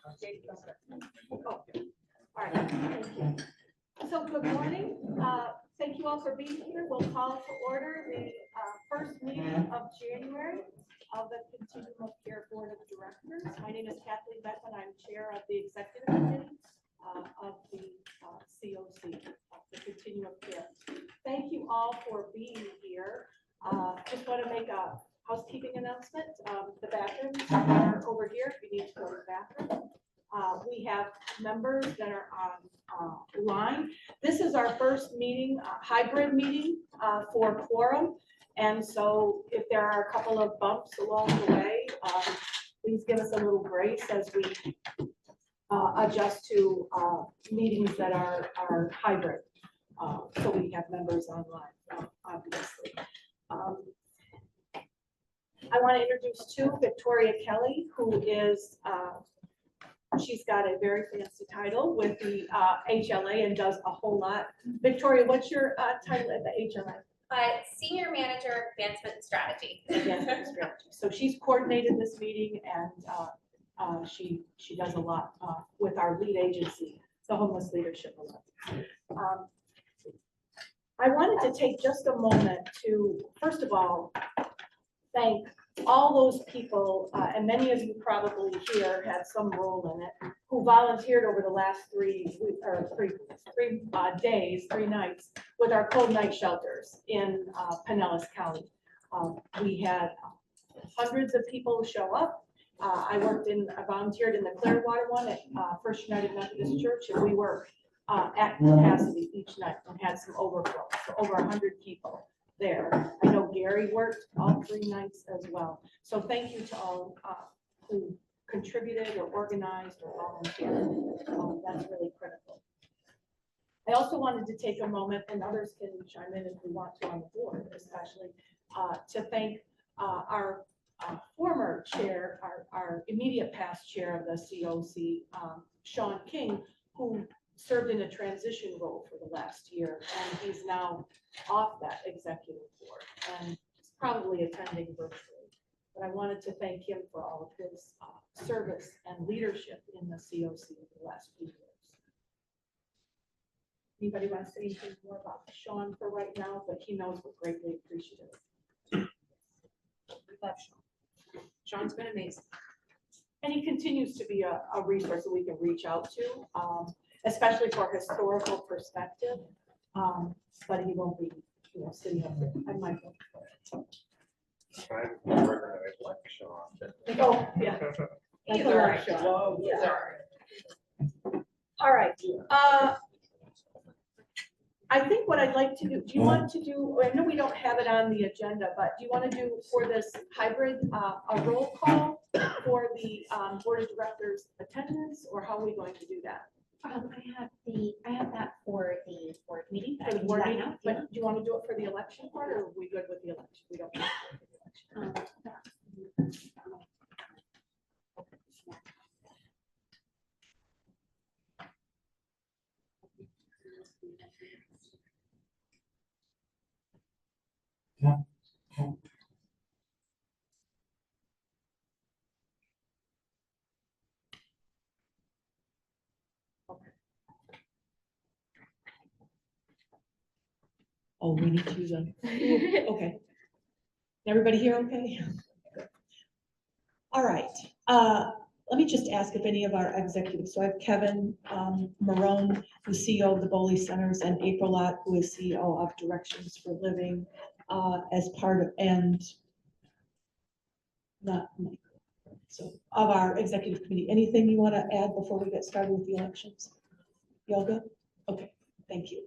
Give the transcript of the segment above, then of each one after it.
All right, thank you. So good morning. Thank you all for being here. We'll call to order the first meeting of January of the Continuum of Care Board of Directors. My name is Kathleen Beckman. I'm chair of the executive committee of the CoC, of the Continuum of Care. Thank you all for being here. Just want to make a housekeeping announcement. The bathrooms are over here if you need to go to the bathroom. We have members that are on line. This is our first meeting, hybrid meeting for quorum. And so if there are a couple of bumps along the way, please give us a little grace as we adjust to meetings that are hybrid. So we have members online, obviously. I want to introduce Victoria Kelly, who is she's got a very fancy title with the HLA and does a whole lot. Victoria, what's your title at the HLA? Senior Manager Advancement and Strategy. Advancement Strategy. So she's coordinated this meeting, and she does a lot with our lead agency, the Homeless Leadership Alliance. I wanted to take just a moment to, first of all, thank all those people, and many of you probably here had some role in it, who volunteered over the last 3 days, 3 nights, with our cold night shelters in Pinellas County. We had hundreds of people show up. I volunteered in the Clearwater one at First United Methodist Church, and we were at capacity each night and had some overflow, so over 100 people there. I know Gary worked all 3 nights as well. So thank you to all who contributed or organized or volunteered. That's really critical. I also wanted to take a moment, and others can chime in if we want to on the board, especially to thank our former chair, our immediate past chair of the CoC, Sean King, who served in a transition role for the last year, and he's now off that executive board and is probably attending virtually. But I wanted to thank him for all of his service and leadership in the CoC over the last few years. Anybody want to say anything more about Sean for right now? But he knows we're greatly appreciative. We love Sean. Sean's been amazing. And he continues to be a resource that we can reach out to, especially for historical perspective. But he won't be, sitting up there. I might go. I'm organized like Sean. Oh, yeah. Either. Sean. Yeah. Either. All right. I think what I'd like to do you want to do, I know we don't have it on the agenda, but do you want to do for this hybrid a roll call for the board of directors attendance, or how are we going to do that? I have that for the board meeting. For the board meeting, but do you want to do it for the election part, or are we good with the election? We don't. Oh, we need to use them. Okay. Everybody here okay? All right. Let me just ask if any of our executives, so I have Kevin Marone, who's CEO of the Bowley Centers, and April Lott, who is CEO of Directions for Living, as part of, and not Michael. So of our executive committee, anything you want to add before we get started with the elections? You all good? Okay, thank you.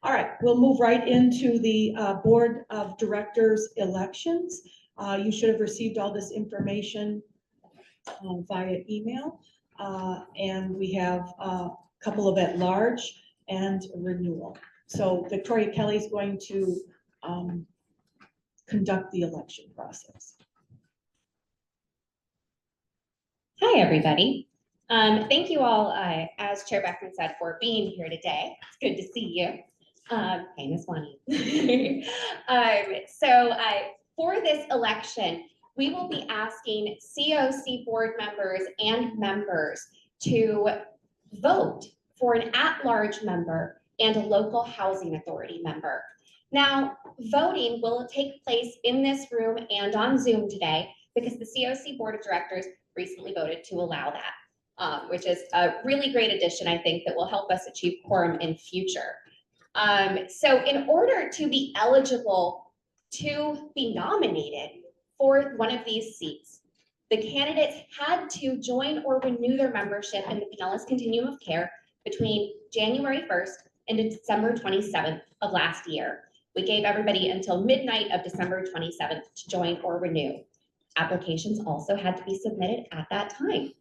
All right, we'll move right into the Board of Directors elections. You should have received all this information via email, and we have a couple of at-large and renewal. So Victoria Kelly is going to conduct the election process. Hi, everybody. Thank you all, as Chair Beckman said, for being here today. It's good to see you. Hey, Ms. Wani. For this election, we will be asking CoC board members and members to vote for an at-large member and a local housing authority member. Now, voting will take place in this room and on Zoom today because the CoC Board of Directors recently voted to allow that, which is a really great addition, I think, that will help us achieve quorum in future. So in order to be eligible to be nominated for one of these seats, the candidates had to join or renew their membership in the Pinellas Continuum of Care between January 1st and December 27th of last year. We gave everybody until midnight of December 27th to join or renew. Applications also had to be submitted at that time.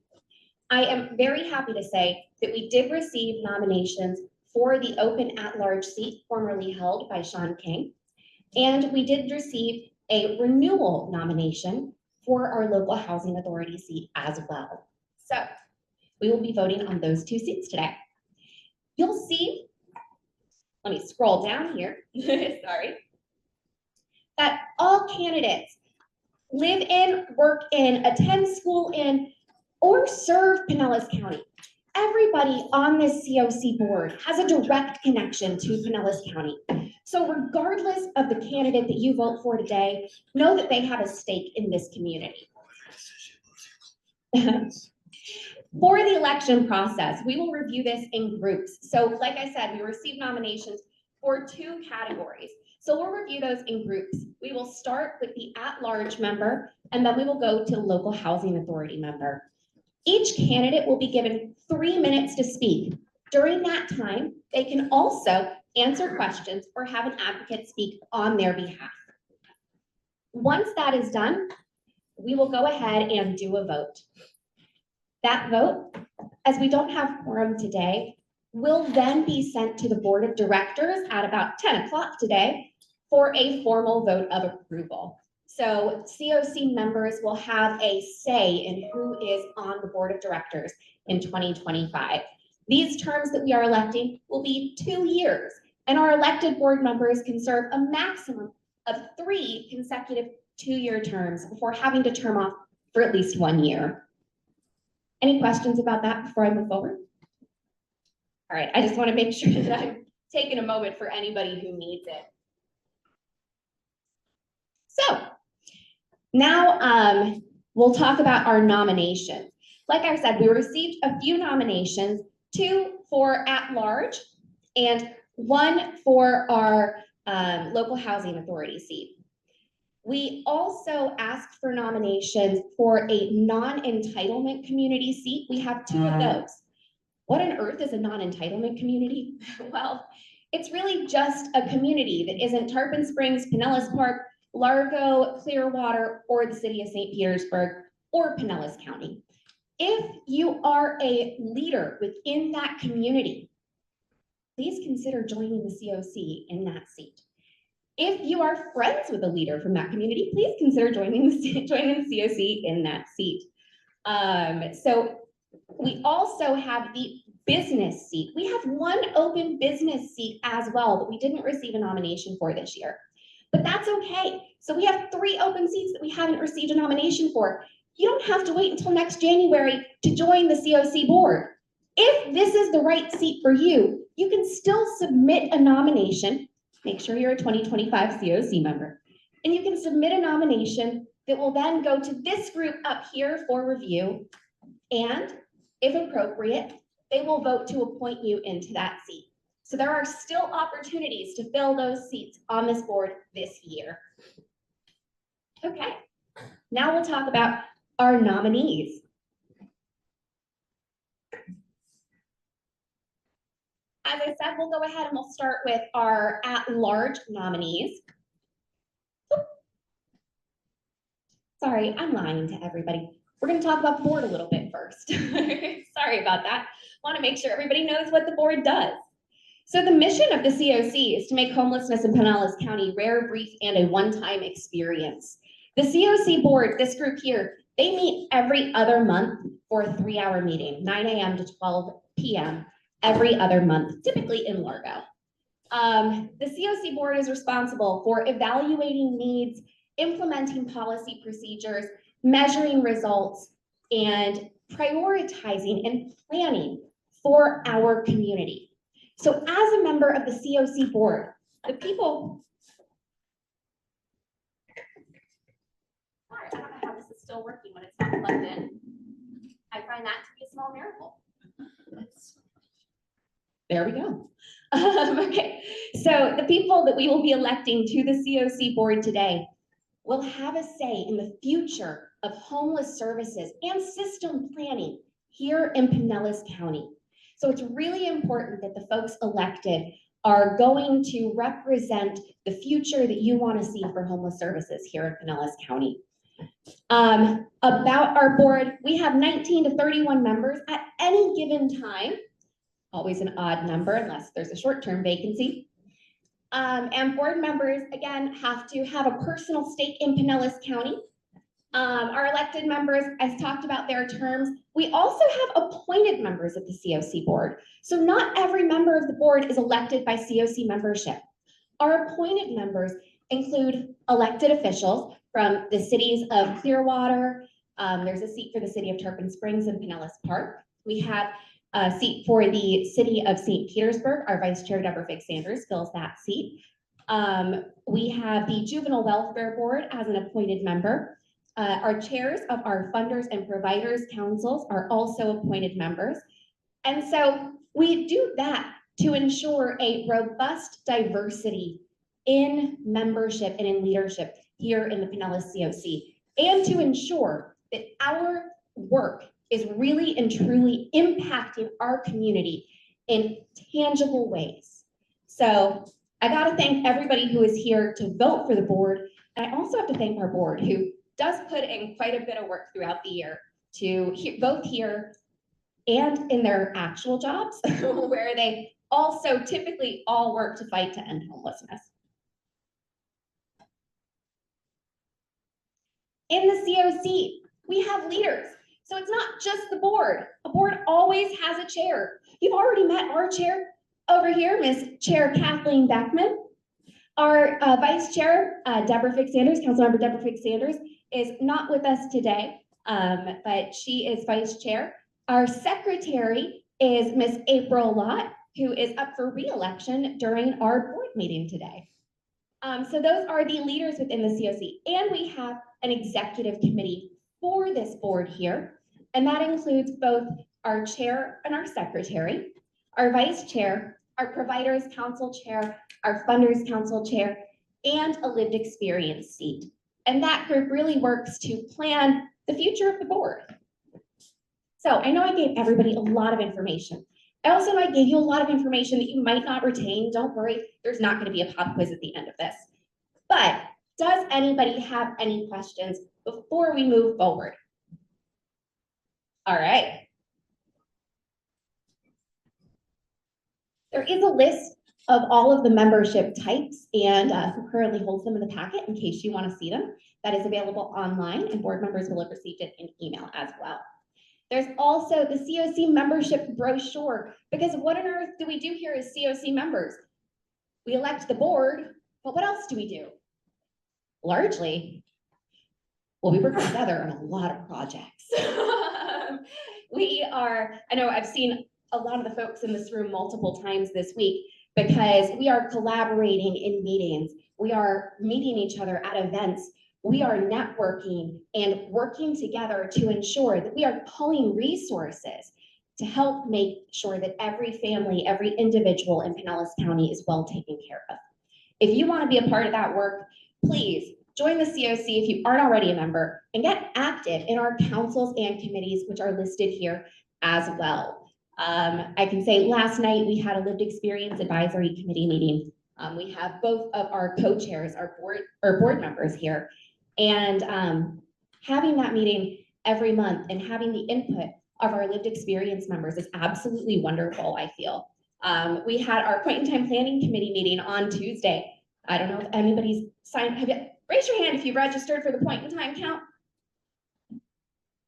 I am very happy to say that we did receive nominations for the open at-large seat formerly held by Sean King, and we did receive a renewal nomination for our local housing authority seat as well. So we will be voting on those two seats today. You'll see, let me scroll down here, sorry, that all candidates live in, work in, attend school in, or serve Pinellas County. Everybody on this CoC board has a direct connection to Pinellas County. So regardless of the candidate that you vote for today, know that they have a stake in this community. For the election process, we will review this in groups. So like I said, we received nominations for 2 categories. So we'll review those in groups. We will start with the at-large member, and then we will go to the local housing authority member. Each candidate will be given 3 minutes to speak. During that time, they can also answer questions or have an advocate speak on their behalf. Once that is done, we will go ahead and do a vote. That vote, as we don't have quorum today, will then be sent to the board of directors at about 10 o'clock today for a formal vote of approval. So CoC members will have a say in who is on the board of directors in 2025. These terms that we are electing will be 2 years, and our elected board members can serve a maximum of 3 consecutive 2-year terms before having to term off for at least 1 year. Any questions about that before I move forward? All right, I just want to make sure that I'm taking a moment for anybody who needs it. So now we'll talk about our nominations. Like I said, we received a few nominations, 2 for at-large and 1 for our local housing authority seat. We also asked for nominations for a non-entitlement community seat. We have 2 of those. What on earth is a non-entitlement community? Well, it's really just a community that isn't Tarpon Springs, Pinellas Park, Largo, Clearwater, or the city of St. Petersburg, or Pinellas County. If you are a leader within that community, please consider joining the CoC in that seat. If you are friends with a leader from that community, please consider joining the CoC in that seat. So we also have the business seat. We have 1 open business seat as well that we didn't receive a nomination for this year. But that's okay. So we have 3 open seats that we haven't received a nomination for. You don't have to wait until next January to join the CoC board. If this is the right seat for you, you can still submit a nomination. Make sure you're a 2025 CoC member. And you can submit a nomination that will then go to this group up here for review. And if appropriate, they will vote to appoint you into that seat. So there are still opportunities to fill those seats on this board this year. Okay, now we'll talk about our nominees. As I said, we'll go ahead and we'll start with our at-large nominees. Sorry, I'm lying to everybody. We're going to talk about the board a little bit first. Sorry about that. Want to make sure everybody knows what the board does. So the mission of the CoC is to make homelessness in Pinellas County rare, brief, and a one-time experience. The CoC board, this group here, they meet every other month for a 3-hour meeting, 9 a.m. to 12 p.m. every other month, typically in Largo. The CoC board is responsible for evaluating needs, implementing policy procedures, measuring results, and prioritizing and planning for our community. So as a member of the CoC board, the people. Sorry, I don't know how this is still working when it's not plugged in. I find that to be a small miracle. There we go. Okay, so the people that we will be electing to the CoC board today will have a say in the future of homeless services and system planning here in Pinellas County. So it's really important that the folks elected are going to represent the future that you want to see for homeless services here in Pinellas County. About our board, we have 19 to 31 members at any given time, always an odd number unless there's a short-term vacancy. And board members, again, have to have a personal stake in Pinellas County. Our elected members, as talked about their terms, we also have appointed members of the CoC board. So not every member of the board is elected by CoC membership. Our appointed members include elected officials from the cities of Clearwater. There's a seat for the city of Tarpon Springs and Pinellas Park. We have a seat for the city of St. Petersburg. Our Vice Chair, Deborah Fix-Sanders, fills that seat. We have the Juvenile Welfare Board as an appointed member. Our chairs of our funders and providers councils are also appointed members. And so we do that to ensure a robust diversity in membership and in leadership here in the Pinellas CoC, and to ensure that our work is really and truly impacting our community in tangible ways. So I gotta thank everybody who is here to vote for the board. And I also have to thank our board, who does put in quite a bit of work throughout the year to both here and in their actual jobs, where they also typically all work to fight to end homelessness. In the CoC, we have leaders. So it's not just the board. A board always has a chair. You've already met our chair over here, Ms. Chair Kathleen Beckman. Our Vice Chair, Deborah Fix-Sanders, Councilmember Deborah Fix-Sanders, is not with us today, but she is Vice Chair. Our Secretary is Ms. April Lott, who is up for re-election during our board meeting today. So those are the leaders within the CoC. And we have an executive committee for this board here. And that includes both our chair and our secretary, our vice chair, our providers council chair, our funders council chair, and a lived experience seat. And that group really works to plan the future of the board. So I know I gave everybody a lot of information. I also know I gave you a lot of information that you might not retain. Don't worry, there's not going to be a pop quiz at the end of this. But does anybody have any questions before we move forward? All right. There is a list of all of the membership types and who currently holds them in the packet in case you want to see them. That is available online, and board members will have received it in email as well. There's also the CoC membership brochure, because what on earth do we do here as CoC members? We elect the board, but what else do we do? Largely, well, we work together on a lot of projects. I know I've seen a lot of the folks in this room multiple times this week, because we are collaborating in meetings. We are meeting each other at events. We are networking and working together to ensure that we are pulling resources to help make sure that every family, every individual in Pinellas County is well taken care of. If you want to be a part of that work, please join the CoC if you aren't already a member, and get active in our councils and committees, which are listed here as well. I can say last night we had a lived experience advisory committee meeting. We have both of our co-chairs, our board members here, and having that meeting every month and having the input of our lived experience members is absolutely wonderful, I feel. We had our point in time planning committee meeting on Tuesday. I don't know if anybody's signed. Raise your hand if you registered for the point in time count.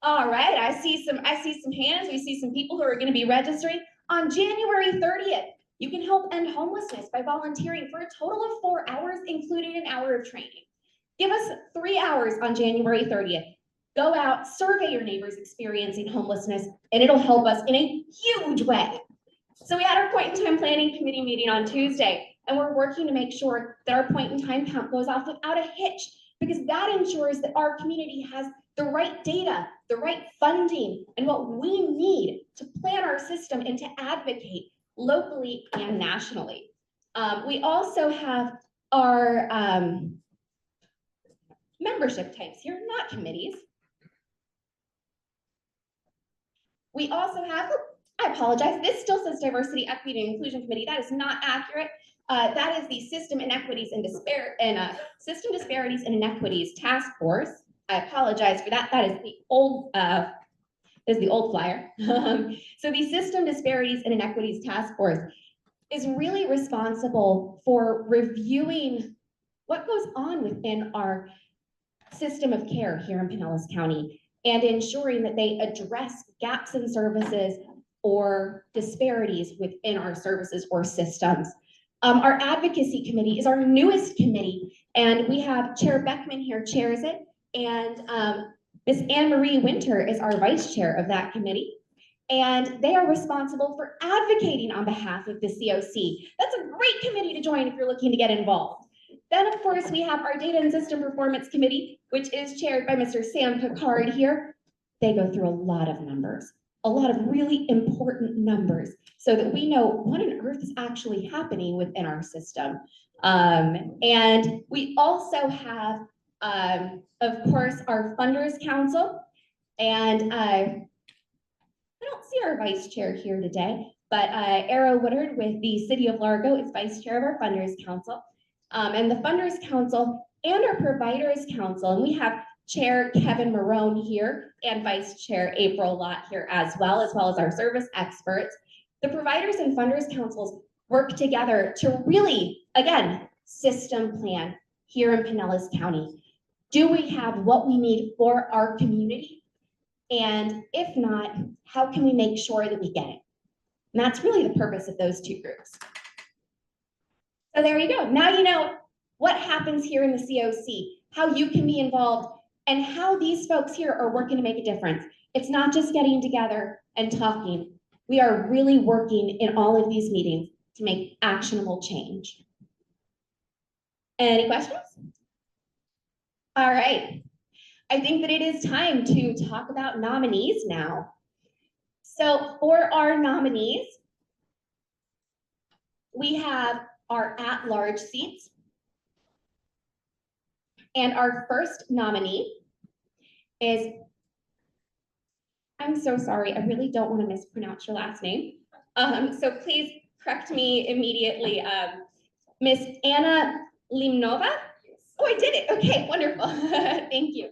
All right, I see some hands. We see some people who are going to be registering on January 30th. You can help end homelessness by volunteering for a total of 4 hours, including an hour of training. Give us 3 hours on January 30th. Go out, survey your neighbors experiencing homelessness, and it'll help us in a huge way. So we had our point in time planning committee meeting on Tuesday, and we're working to make sure that our point in time count goes off without a hitch, because that ensures that our community has the right data, the right funding, and what we need to plan our system and to advocate locally and nationally. We also have our membership types here, not committees. We also have, I apologize, this still says Diversity, Equity, and Inclusion Committee. That is not accurate. That is the System Inequities and System Disparities and Inequities Task Force. I apologize for that. That is the old flyer. So the System Disparities and Inequities Task Force is really responsible for reviewing what goes on within our system of care here in Pinellas County and ensuring that they address gaps in services or disparities within our services or systems. Our advocacy committee is our newest committee, and we have Chair Beckman here chairs it, and Ms. Anne Marie Winter is our vice chair of that committee. And they are responsible for advocating on behalf of the CoC. That's a great committee to join if you're looking to get involved. Then, of course, we have our Data and System Performance Committee, which is chaired by Mr. Sam Picard here. They go through a lot of numbers, a lot of really important numbers, so that we know what on earth is actually happening within our system. And we also have, of course, our Funders Council. And I don't see our vice chair here today, but Arrow Woodard with the City of Largo is vice chair of our Funders Council. And the Funders Council and our Providers Council, and we have Chair Kevin Marone here and Vice Chair April Lott here as well as our service experts. The Providers and Funders Councils work together to really, again, system plan here in Pinellas County. Do we have what we need for our community? And if not, how can we make sure that we get it? And that's really the purpose of those two groups. So there you go. Now you know what happens here in the CoC, how you can be involved, and how these folks here are working to make a difference. It's not just getting together and talking. We are really working in all of these meetings to make actionable change. Any questions? All right. I think that it is time to talk about nominees now. So for our nominees, we have our at-large seats. And our first nominee is, I'm so sorry, I really don't want to mispronounce your last name. So please correct me immediately. Miss Anna Limnova? Oh, I did it. Okay, wonderful. Thank you.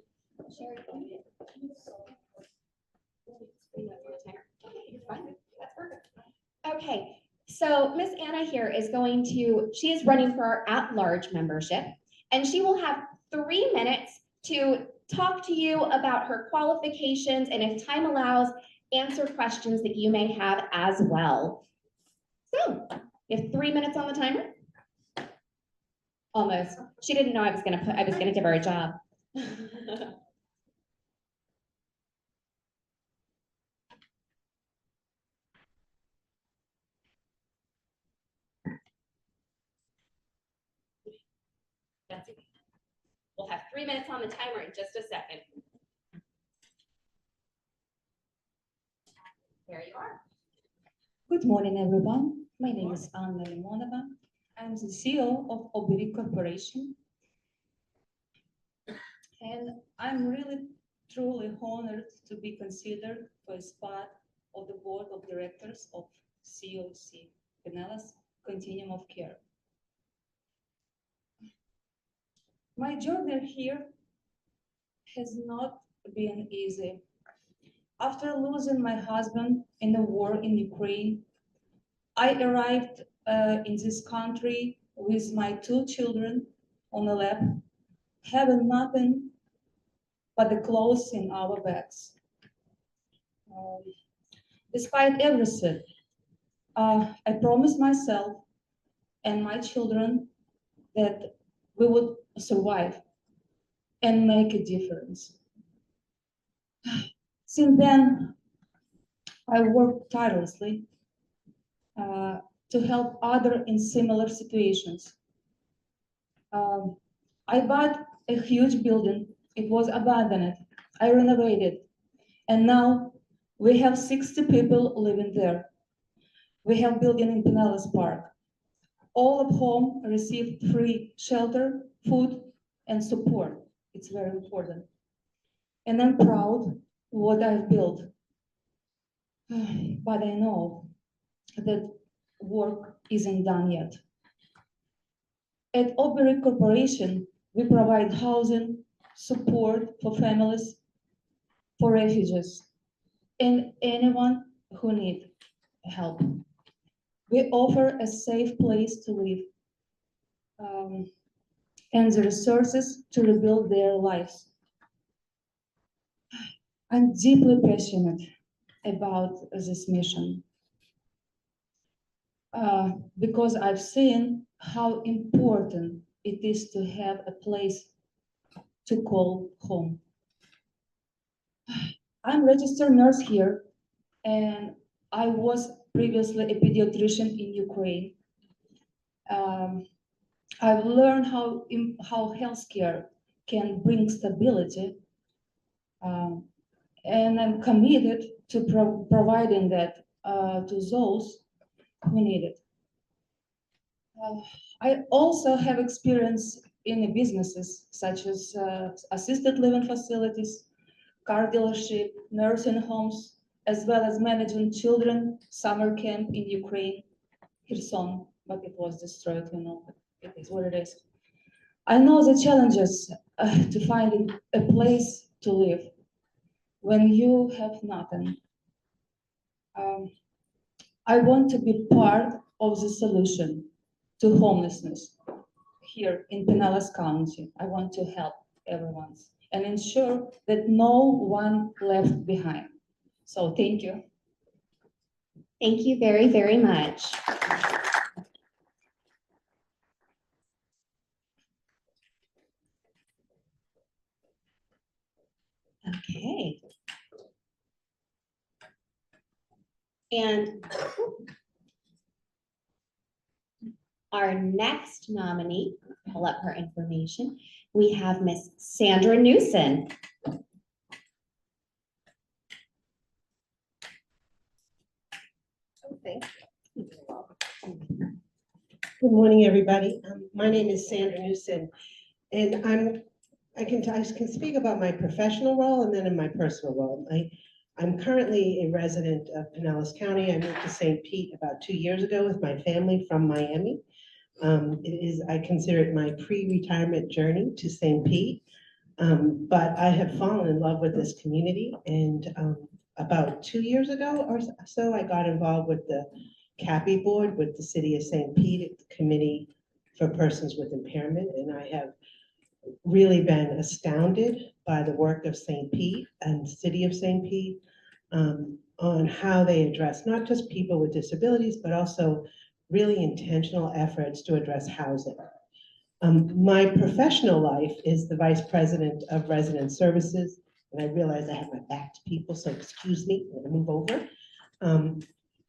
Okay, so Miss Anna here is she is running for our at-large membership, and she will have 3 minutes to talk to you about her qualifications, and if time allows, answer questions that you may have as well. So, you have 3 minutes on the timer? Almost. She didn't know I was gonna give her a job. That's it. We'll have 3 minutes on the timer in just a second. There you are. Good morning, everyone. My name is Anna Limonova. I'm the CEO of Obiri Corporation. And I'm really, truly honored to be considered for a spot of the board of directors of CoC, Pinellas Continuum of Care. My journey here has not been easy. After losing my husband in the war in Ukraine, I arrived in this country with my 2 children on the lap, having nothing but the clothes in our bags. Despite everything, I promised myself and my children that we would survive and make a difference. Since then, I worked tirelessly to help others in similar situations. I bought a huge building. It was abandoned. I renovated, and now we have 60 people living there. We have building in Pinellas Park. All of whom received free shelter, food, and support. It's very important. And I'm proud what I've built. But I know that work isn't done yet. At Oberoi Corporation, we provide housing, support for families, for refugees, and anyone who needs help. We offer a safe place to live and the resources to rebuild their lives. I'm deeply passionate about this mission because I've seen how important it is to have a place to call home. I'm a registered nurse here, and I was previously a pediatrician in Ukraine. I've learned how healthcare can bring stability, and I'm committed to providing that to those who need it. I also have experience in the businesses such as assisted living facilities, car dealership, nursing homes, as well as managing children summer camp in Ukraine, Kherson, but it was destroyed, you know, it is what it is. I know the challenges to find a place to live when you have nothing. I want to be part of the solution to homelessness here in Pinellas County. I want to help everyone and ensure that no one left behind. So thank you. Thank you very, very much. Okay. And our next nominee, pull up her information, we have Miss Sandra Newson. Thank you. Good morning, everybody. My name is Sandra Newson, and I can speak about my professional role and then in my personal role. I'm currently a resident of Pinellas County. I moved to St. Pete about 2 years ago with my family from Miami. I consider it my pre-retirement journey to St. Pete, but I have fallen in love with this community, and about 2 years ago or so, I got involved with the CoC Board with the City of St. Pete, the Committee for Persons with Impairment, and I have really been astounded by the work of St. Pete and the City of St. Pete on how they address not just people with disabilities, but also really intentional efforts to address housing. My professional life is the Vice President of Resident Services, and I realize I have my back to people, so excuse me, I'm gonna move over.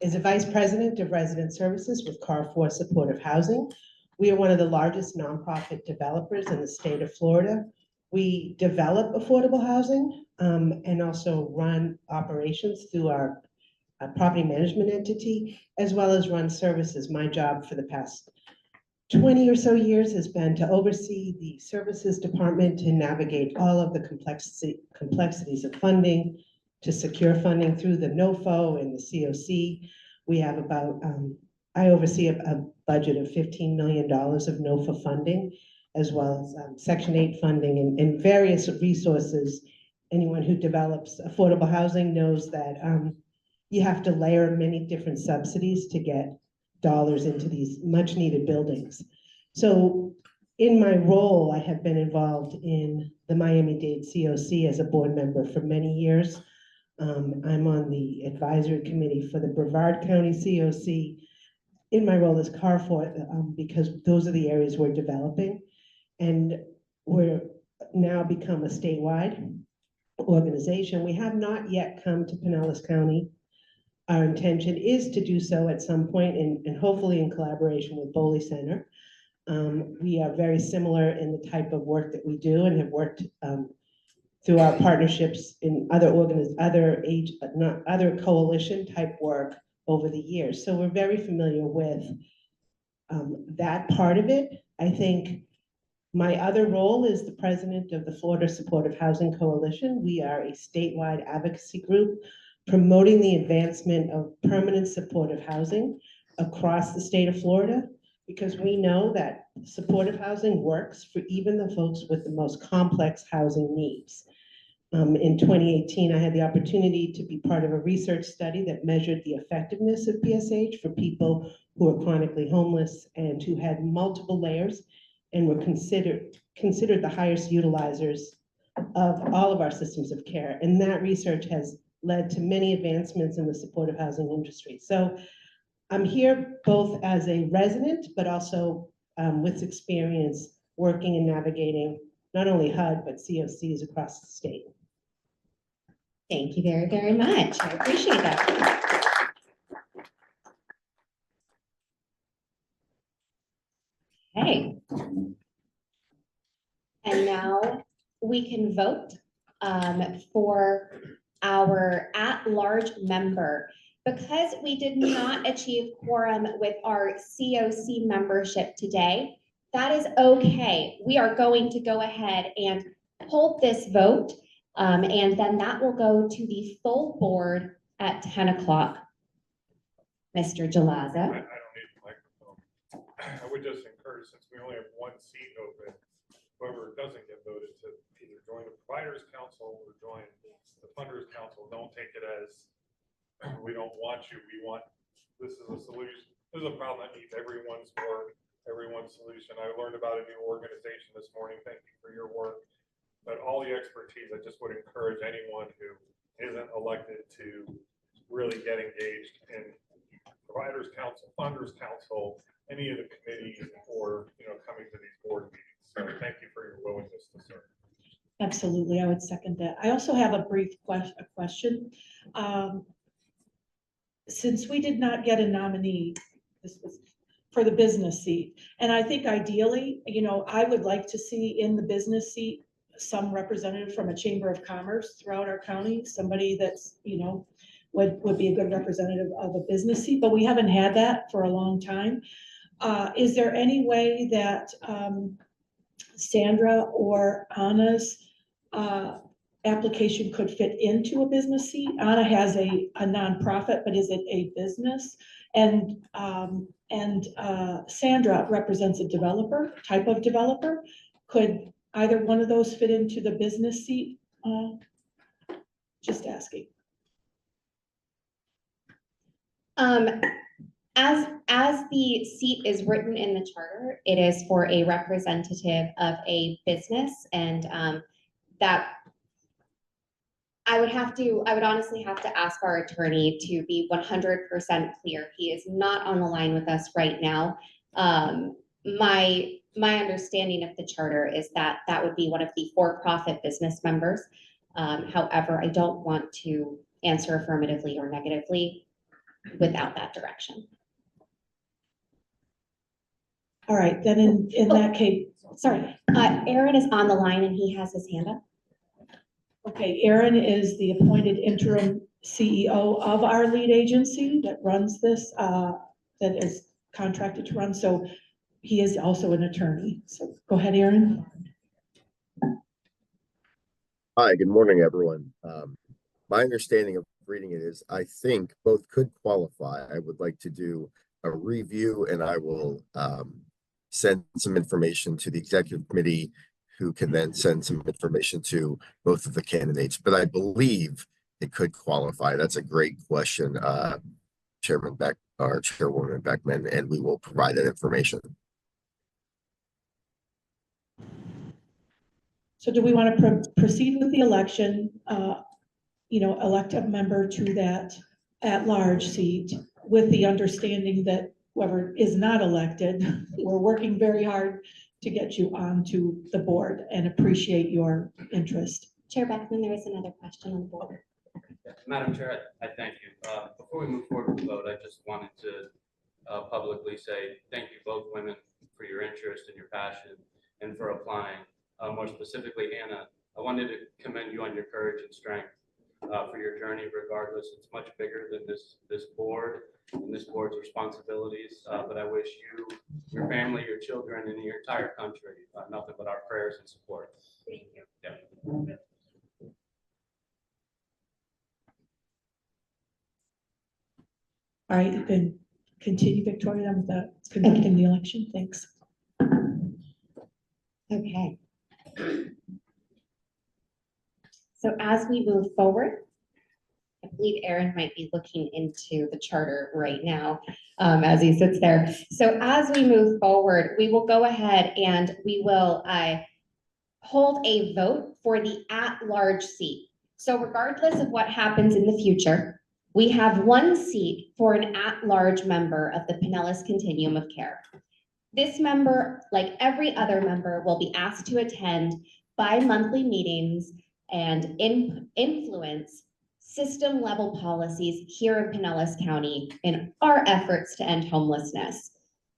Is a Vice President of Resident Services with CAR4 Supportive Housing. We are one of the largest nonprofit developers in the state of Florida. We develop affordable housing and also run operations through our property management entity, as well as run services. My job for the past 20 or so years has been to oversee the services department and navigate all of the complexities of funding, to secure funding through the NOFO and the CoC. We have about, I oversee a budget of $15 million of NOFA funding, as well as Section 8 funding and various resources. Anyone who develops affordable housing knows that you have to layer many different subsidies to get dollars into these much needed buildings. So in my role, I have been involved in the Miami-Dade CoC as a board member for many years. I'm on the advisory committee for the Brevard County CoC in my role as CAR4 because those are the areas we're developing, and we're now become a statewide organization. We have not yet come to Pinellas County. Our intention is to do so at some point and hopefully in collaboration with Boley Center. We are very similar in the type of work that we do and have worked through our partnerships in other coalition type work over the years. So we're very familiar with that part of it. I think my other role is the president of the Florida Supportive Housing Coalition. We are a statewide advocacy group promoting the advancement of permanent supportive housing across the state of Florida, because we know that supportive housing works for even the folks with the most complex housing needs. In 2018, I had the opportunity to be part of a research study that measured the effectiveness of PSH for people who are chronically homeless and who had multiple layers and were considered the highest utilizers of all of our systems of care. And that research has led to many advancements in the supportive housing industry. So I'm here both as a resident, but also with experience working and navigating not only HUD, but COCs across the state. Thank you very, very much. I appreciate that. Okay. And now we can vote for our at-large member. Because we did not achieve quorum with our CoC membership today, that is okay. We are going to go ahead and hold this vote, and then that will go to the full board at 10 o'clock. Mr. I Gelazo. don't need a microphone. I would just encourage, since we only have one seat open, whoever doesn't get voted to either join the Providers Council or join the Funders Council. Don't take it as we don't want you. We want, this is a solution. This is a problem that needs everyone's work, everyone's solution. I learned about a new organization this morning. Thank you for your work. But all the expertise, I just would encourage anyone who isn't elected to really get engaged in Providers Council, Funders Council, any of the committees, or coming to these board meetings. So thank you for your willingness to serve. Absolutely, I would second that. I also have a brief question. Since we did not get a nominee, this was for the business seat, and I think ideally, I would like to see in the business seat some representative from a chamber of commerce throughout our county, somebody that's, would be a good representative of a business seat, but we haven't had that for a long time. Is there any way that Sandra or Anna's application could fit into a business seat? Anna has a nonprofit, but is it a business? And Sandra represents a type of developer. Could either one of those fit into the business seat? Just asking. As the seat is written in the charter, it is for a representative of a business, and that I would honestly have to ask our attorney to be 100% clear. He is not on the line with us right now. My understanding of the charter is that that would be one of the for-profit business members. However, I don't want to answer affirmatively or negatively without that direction. All right, then in that case, sorry. Aaron is on the line and he has his hand up. Okay, Aaron is the appointed interim CEO of our lead agency that runs this, that is contracted to run. So he is also an attorney. So go ahead, Aaron. Hi, good morning, everyone. My understanding of reading it is I think both could qualify. I would like to do a review, and I will send some information to the executive committee, who can then send some information to both of the candidates. But I believe it could qualify. That's a great question, Chairman Beck, or Chairwoman Beckman, and we will provide that information. So do we want to proceed with the election, elect a member to that at-large seat with the understanding that whoever is not elected, we're working very hard to get you onto the board and appreciate your interest. Chair Beckman, there is another question on the board. Madam Chair, I thank you. Before we move forward with the vote, I just wanted to publicly say thank you both women for your interest and your passion and for applying. More specifically, Anna, I wanted to commend you on your courage and strength for your journey. Regardless, it's much bigger than this board and this board's responsibilities. But I wish you, your family, your children, and your entire country nothing but our prayers and support. Thank you. Yeah. All right, you can continue, Victoria, with the conducting the election. Thanks. Okay. So as we move forward, I believe Aaron might be looking into the charter right now as he sits there. So as we move forward, we will go ahead and we will hold a vote for the at-large seat. So regardless of what happens in the future, we have one seat for an at-large member of the Pinellas Continuum of Care. This member, like every other member, will be asked to attend bi-monthly meetings and influence system-level policies here in Pinellas County in our efforts to end homelessness.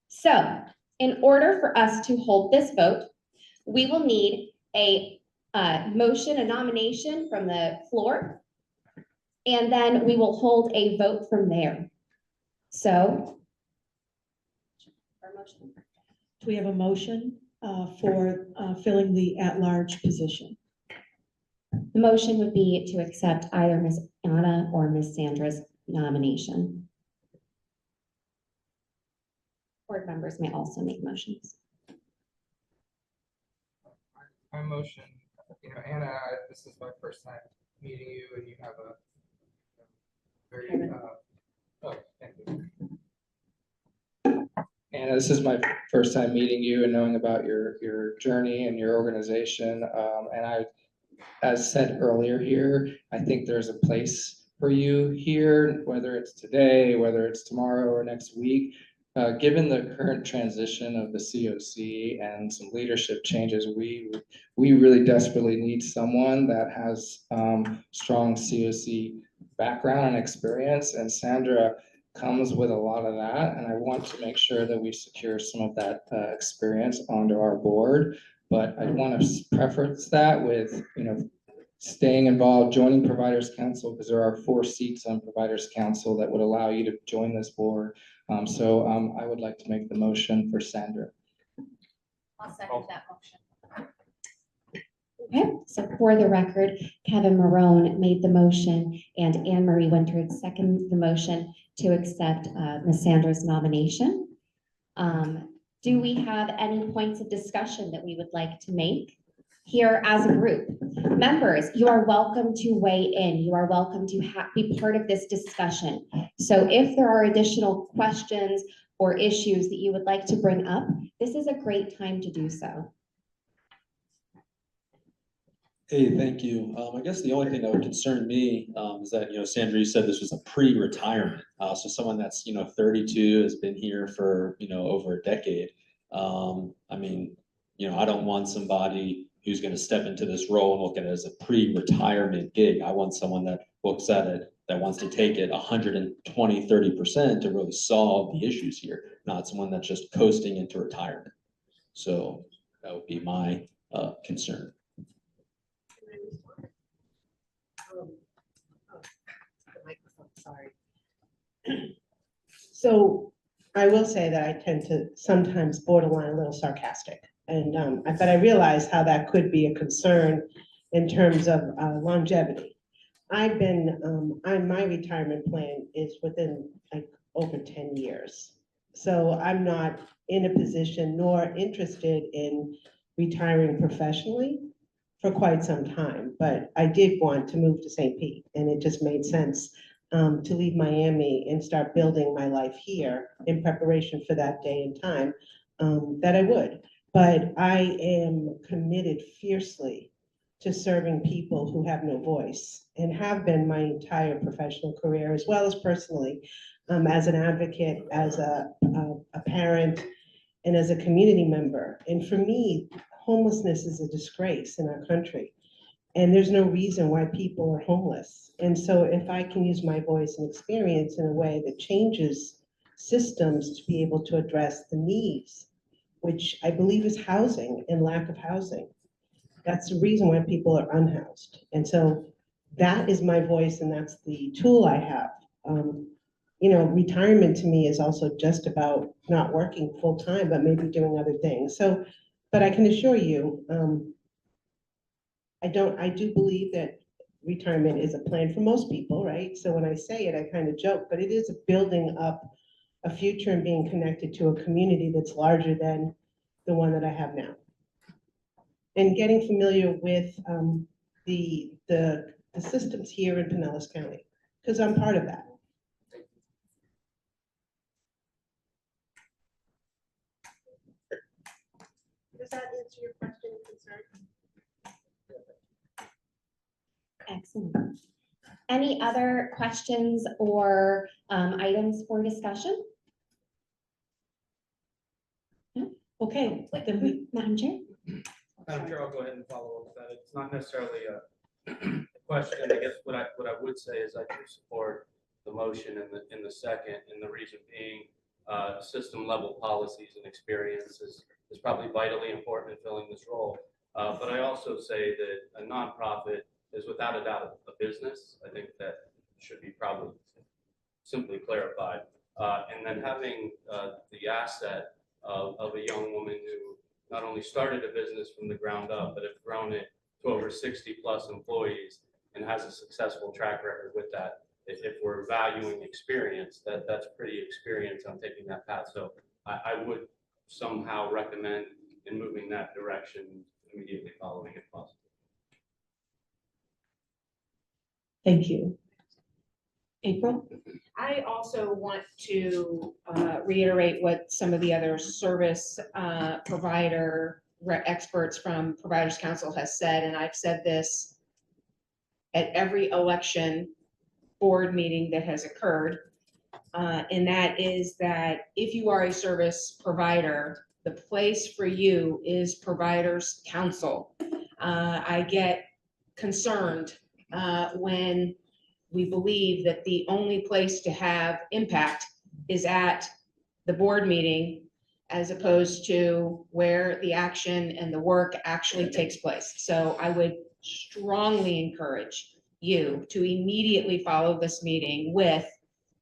So, in order for us to hold this vote, we will need a motion, a nomination from the floor, and then we will hold a vote from there. So, Do we have a motion for filling the at-large position? the motion would be to accept either Ms. Anna or Ms. Sandra's nomination. Board members may also make motions. My motion, Anna, this is my first time meeting you, and you have a very, thank you. Anna, this is my first time meeting you and knowing about your journey and your organization. And I, as said earlier here, I think there's a place for you here, whether it's today, whether it's tomorrow or next week. Given the current transition of the CoC and some leadership changes, we really desperately need someone that has strong CoC background and experience, and Sandra comes with a lot of that, and I want to make sure that we secure some of that experience onto our board. But I want to preference that with, staying involved, joining Providers Council, because there are 4 seats on Providers Council that would allow you to join this board. So I would like to make the motion for Sandra. I'll second that motion. Okay, so for the record, Kevin Marone made the motion and Anne Marie Winters seconded the motion to accept Ms. Sandra's nomination. Do we have any points of discussion that we would like to make here as a group? Members, you are welcome to weigh in. You are welcome to be part of this discussion. So if there are additional questions or issues that you would like to bring up, this is a great time to do so. Hey, thank you. I guess the only thing that would concern me is that, Sandra, you said this was a pre-retirement. So someone that's, 32 has been here for, over a decade. I don't want somebody who's going to step into this role and look at it as a pre-retirement gig. I want someone that looks at it, that wants to take it 120, 30% to really solve the issues here, not someone that's just coasting into retirement. So that would be my concern. Sorry. So I will say that I tend to sometimes borderline a little sarcastic, and but I realize how that could be a concern in terms of longevity. I've been my retirement plan is within like over 10 years, so I'm not in a position nor interested in retiring professionally for quite some time. But I did want to move to St. Pete, and it just made sense to leave Miami and start building my life here in preparation for that day and time that I would. But I am committed fiercely to serving people who have no voice, and have been my entire professional career, as well as personally, as an advocate, as a parent, and as a community member. And for me, homelessness is a disgrace in our country. And there's no reason why people are homeless. And so if I can use my voice and experience in a way that changes systems to be able to address the needs, which I believe is housing and lack of housing. That's the reason why people are unhoused. And so that is my voice and that's the tool I have. You know, retirement to me is also just about not working full time, but maybe doing other things. So, but I can assure you, I do believe that retirement is a plan for most people, right? So when I say it, I kind of joke, but it is building up a future and being connected to a community that's larger than the one that I have now. And getting familiar with the systems here in Pinellas County, because I'm part of that. Does that answer your question and concern? Excellent. Any other questions or items for discussion? Okay, then Madam Chair? Madam Chair, I'll go ahead and follow up with that. It's not necessarily a question. I guess what I would say is I do support the motion in the second, and the reason being system level policies and experience is probably vitally important in filling this role. But I also say that a nonprofit is without a doubt a business. I think that should be probably simply clarified. And then having the asset of a young woman who not only started a business from the ground up, but have grown it to over 60 plus employees and has a successful track record with that. If we're valuing experience, that's pretty experience on taking that path. So I would somehow recommend in moving that direction immediately following if possible. thank you. April? I also want to reiterate what some of the other service provider experts from Providers Council has said, and I've said this at every election board meeting that has occurred, and that is that if you are a service provider, the place for you is Providers Council. I get concerned when we believe that the only place to have impact is at the board meeting as opposed to where the action and the work actually takes place. So I would strongly encourage you to immediately follow this meeting with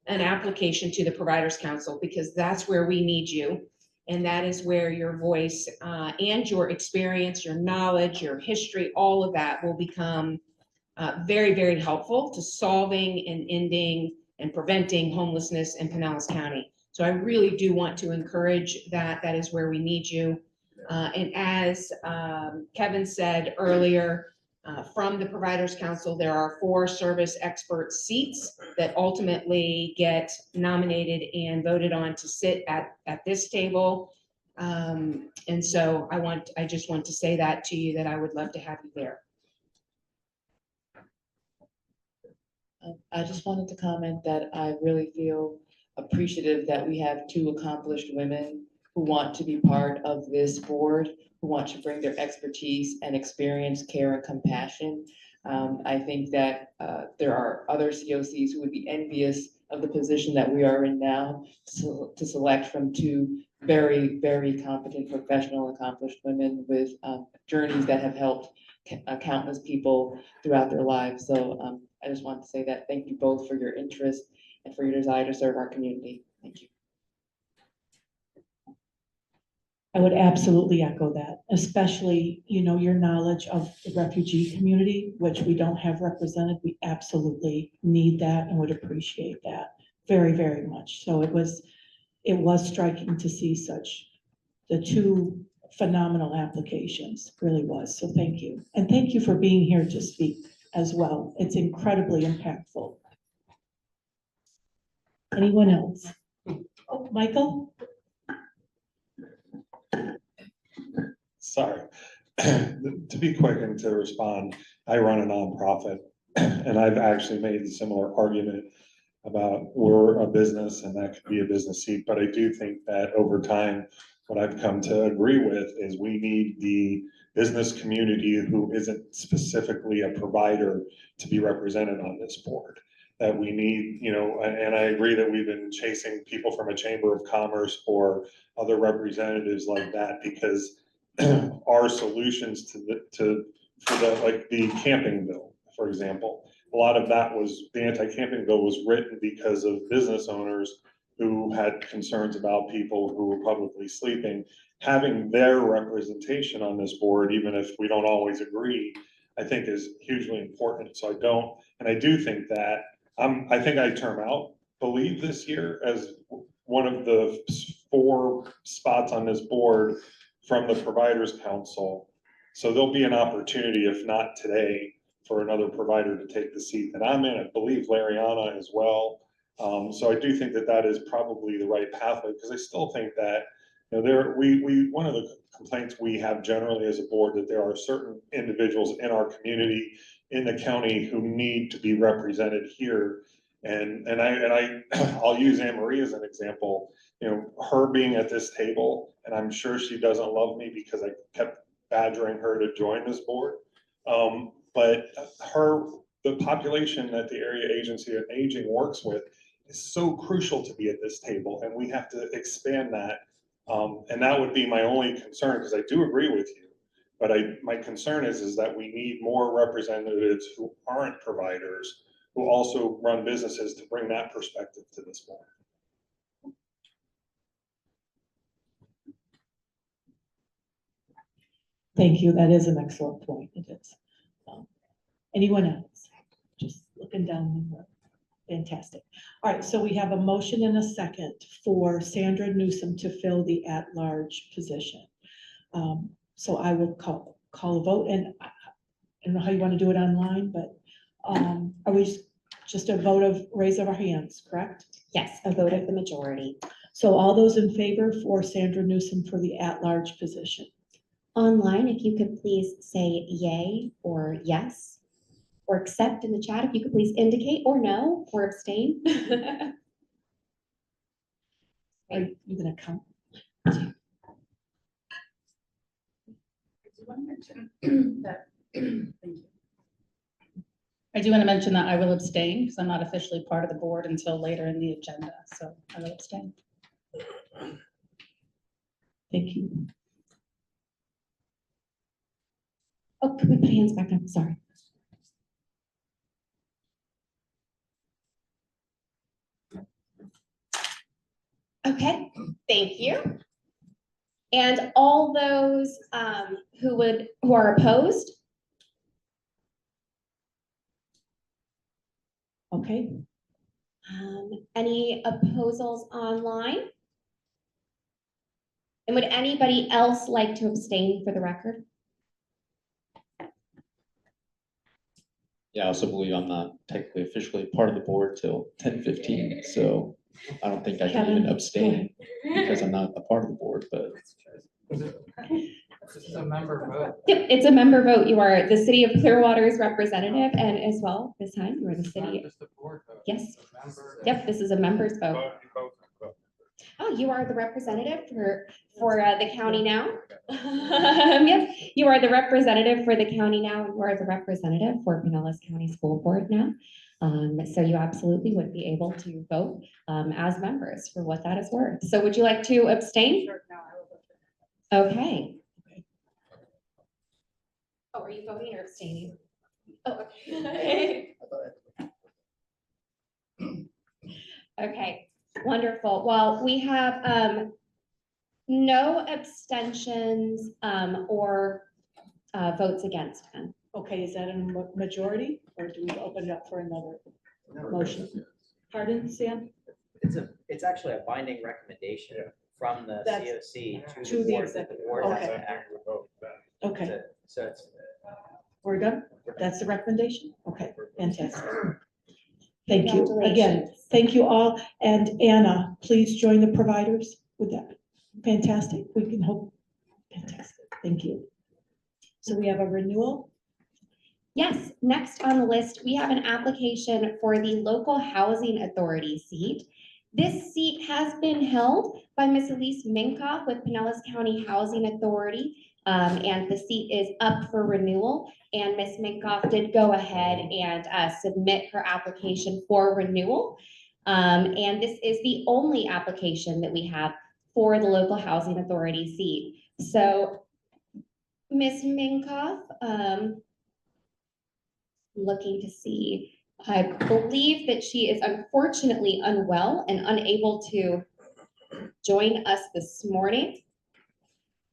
an application to the Providers Council, because that's where we need you. And that is where your voice and your experience, your knowledge, your history, all of that will become very, very helpful to solving and ending and preventing homelessness in Pinellas County. So I really do want to encourage that. That is where we need you. And as Kevin said earlier, from the Providers Council, there are 4 service expert seats that ultimately get nominated and voted on to sit at this table. And so I just want to say that to you, that I would love to have you there. I just wanted to comment that I really feel appreciative that we have 2 accomplished women who want to be part of this board, who want to bring their expertise and experience, care, and compassion. I think that there are other COCs who would be envious of the position that we are in now, to select from 2 very, very competent, professional, accomplished women with journeys that have helped countless people throughout their lives. So I just want to say that thank you both for your interest and for your desire to serve our community. Thank you. I would absolutely echo that, especially, you know, your knowledge of the refugee community, which we don't have represented. We absolutely need that and would appreciate that very, very much. So it was striking to see the 2 phenomenal applications, really was. So thank you. And thank you for being here to speak as well. It's incredibly impactful. Anyone else? Oh, Michael? Sorry. To be quick and to respond, I run a nonprofit and I've actually made a similar argument about we're a business and that could be a business seat. But I do think that over time, what I've come to agree with is we need the business community who isn't specifically a provider to be represented on this board. That we need, you know, and I agree that we've been chasing people from a chamber of commerce or other representatives like that, because our solutions for like the camping bill, for example, a lot of that was, the anti-camping bill was written because of business owners who had concerns about people who were publicly sleeping. Having their representation on this board, even if we don't always agree, I think is hugely important. So I do think that I think I term out believe this year as one of the 4 spots on this board from the Providers Council. So there'll be an opportunity, if not today, for another provider to take the seat that I'm in. I believe Lariana as well. So I do think that that is probably the right pathway, because I still think that, you know, one of the complaints we have generally as a board, that there are certain individuals in our community, in the county, who need to be represented here. And I'll use Anne Marie as an example. You know, her being at this table, and I'm sure she doesn't love me because I kept badgering her to join this board. But the population that the Area Agency on Aging works with is so crucial to be at this table, and we have to expand that. And that would be my only concern, because I do agree with you. But my concern is that we need more representatives who aren't providers, who also run businesses, to bring that perspective to this board. Thank you. That is an excellent point. It is. Anyone else? Just looking down the road. Fantastic. All right, so we have a motion and a second for Sandra Newsom to fill the at-large position. So I will call a vote, and I don't know how you want to do it online, but are we just a vote of raise of our hands, correct? Yes, a vote of the majority. So all those in favor for Sandra Newsom for the at-large position? Online, if you could please say yay or yes, or accept in the chat, if you could please indicate, or no, or abstain. Are you gonna count? I do want to mention that I will abstain because I'm not officially part of the board until later in the agenda, so I will abstain. Thank you. Oh, can we put hands back up? Sorry. Okay, thank you. And all those who are opposed? Okay. Any opposals online? And would anybody else like to abstain for the record? Yeah, I also believe I'm not technically officially part of the board till 10:15, so I don't think I can even abstain because I'm not a part of the board, but. This is a member vote. Yep, it's a member vote. You are the City of Clearwater's representative, and as well, this time, you are the city. Yes. Yep, this is a member's vote. Oh, you are the representative for the county now? Yep, you are the representative for the county now, and you are the representative for Pinellas County School Board now. So you absolutely would be able to vote as members for what that is worth. So would you like to abstain? Sure, no, I will vote. Okay. Oh, are you voting or abstaining? Oh, okay. Okay, wonderful. Well, we have no abstentions or votes against him. Okay, is that a majority, or do we open it up for another motion? Pardon, Sam? It's actually a binding recommendation from the That's CoC to to the the board that the board has Okay. to act. Okay, So it's. we're done? That's the recommendation? Okay, fantastic. Thank you. Again, Congratulations. thank you all. And Anna, please join the providers with that. Fantastic. We can hope. Fantastic. Thank you. So we have a renewal. Yes, next on the list, we have an application for the Local Housing Authority seat. This seat has been held by Ms. Elise Minkoff with Pinellas County Housing Authority. and the seat is up for renewal. And Ms. Minkoff did go ahead and submit her application for renewal. And this is the only application that we have for the local housing authority seat. So Ms. Minkoff, looking to see, I believe that she is unfortunately unwell and unable to join us this morning.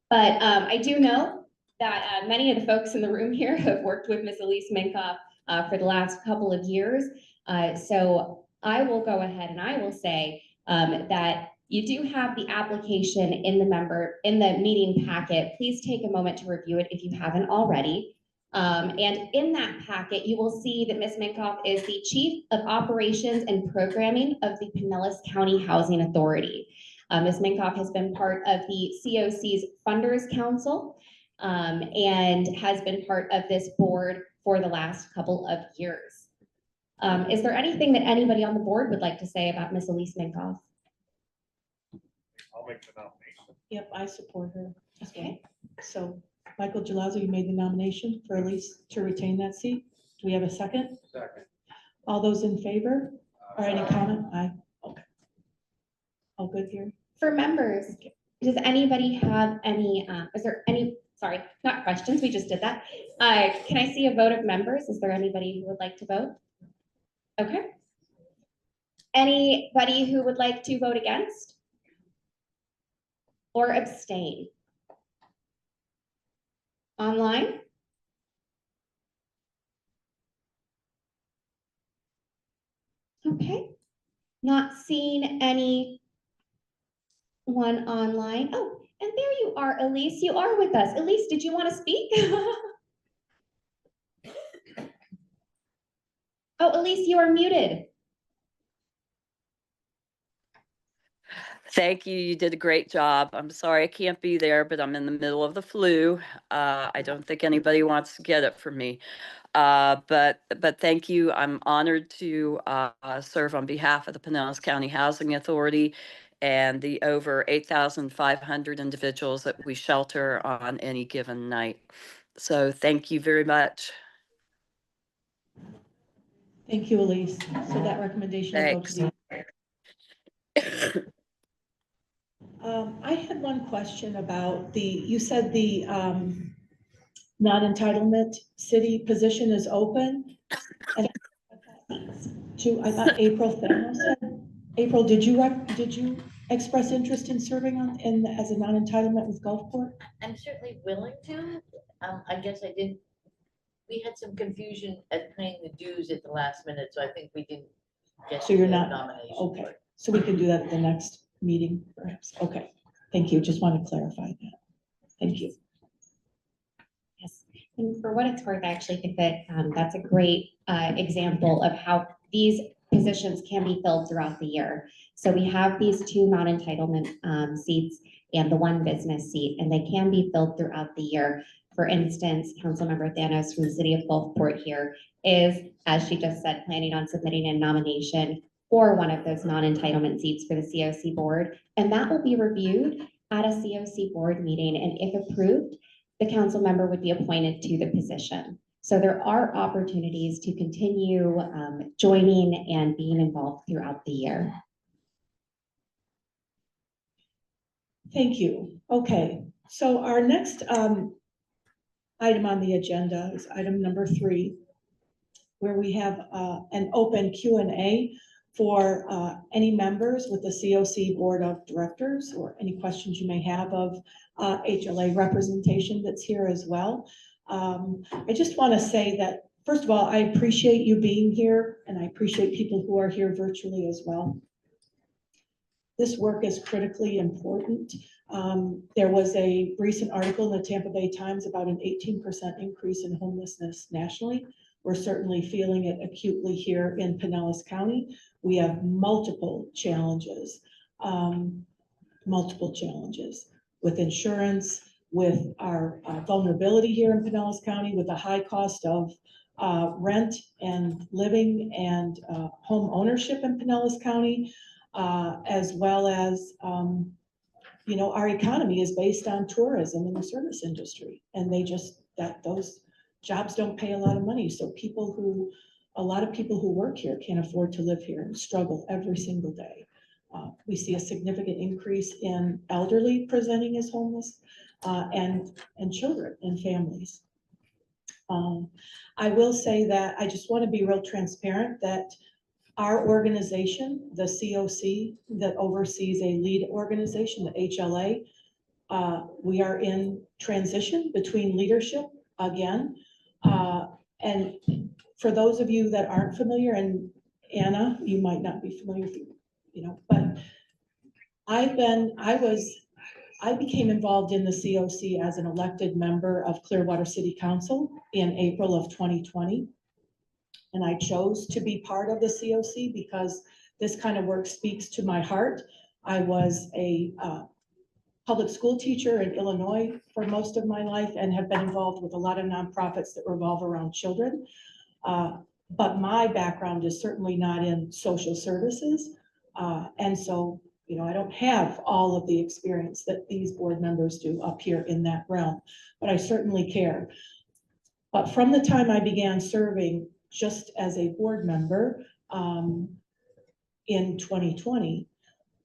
But I do know that many of the folks in the room here have worked with Ms. Elise Minkoff for the last couple of years. So I will go ahead and I will say that you do have the application in the meeting packet. Please take a moment to review it if you haven't already. And in that packet, you will see that Ms. Minkoff is the Chief of Operations and Programming of the Pinellas County Housing Authority. Ms. Minkoff has been part of the CoC's Funders Council and has been part of this board for the last couple of years. Is there anything that anybody on the board would like to say about Ms. Elise Minkoff? I'll make the nomination. Yep, I support her. Okay. So Michael Gelazzo, you made the nomination for Elise to retain that seat. Do we have a second? Second. All those in favor or any comment? Aye. Okay. All good here? For members, does anybody have any, is there any, sorry, not questions, we just did that. Can I see a vote of members? Is there anybody who would like to vote? Okay. Anybody who would like to vote against? Or abstain? Online? Okay. Not seeing any one online. Oh, and there you are, Elise. You are with us. Elise, did you want to speak? Oh, Elise, you are muted. Thank you. You did a great job. I'm sorry I can't be there, but I'm in the middle of the flu. I don't think anybody wants to get it from me. But thank you. I'm honored to serve on behalf of the Pinellas County Housing Authority and the over 8,500 individuals that we shelter on any given night. So thank you very much. Thank you, Elise. So that recommendation will go to the. I had one question about you said the non-entitlement city position is open. And I thought April Thanos said, April, did you express interest in serving as a non-entitlement with Gulfport? I'm certainly willing to. I guess I didn't, we had some confusion at paying the dues at the last minute, so I think we didn't get So you're the not, nomination. okay, so we can do that at the next meeting, perhaps. Okay, thank you. Just want to clarify that. Thank you. Yes, and for what it's worth, I actually think that that's a great example of how these positions can be filled throughout the year. So we have these two non-entitlement seats and the one business seat, and they can be filled throughout the year. For instance, Councilmember Thanos from the city of Gulfport here is, as she just said, planning on submitting a nomination for one of those non-entitlement seats for the CoC board, and that will be reviewed at a CoC board meeting, and if approved, the council member would be appointed to the position. So there are opportunities to continue joining and being involved throughout the year. Thank you. Okay, so our next item on the agenda is item number 3, where we have an open Q&A for any members with the CoC Board of Directors or any questions you may have of HLA representation that's here as well. I just want to say that, first of all, I appreciate you being here, and I appreciate people who are here virtually as well. This work is critically important. There was a recent article in the Tampa Bay Times about an 18% increase in homelessness nationally. We're certainly feeling it acutely here in Pinellas County. We have multiple challenges with insurance, with our vulnerability here in Pinellas County, with the high cost of rent and living and home ownership in Pinellas County, as well as you know, our economy is based on tourism and the service industry. And they just, those jobs don't pay a lot of money. So a lot of people who work here can't afford to live here and struggle every single day. We see a significant increase in elderly presenting as homeless, and children and families. I will say that I just want to be real transparent that our organization, the CoC, that oversees a lead organization, the HLA, we are in transition between leadership again. And for those of you that aren't familiar, and Anna, you might not be familiar, you know, but I became involved in the CoC as an elected member of Clearwater City Council in April of 2020. And I chose to be part of the CoC because this kind of work speaks to my heart. I was a public school teacher in Illinois for most of my life and have been involved with a lot of nonprofits that revolve around children. But my background is certainly not in social services. And so, you know, I don't have all of the experience that these board members do up here in that realm, but I certainly care. But from the time I began serving just as a board member in 2020,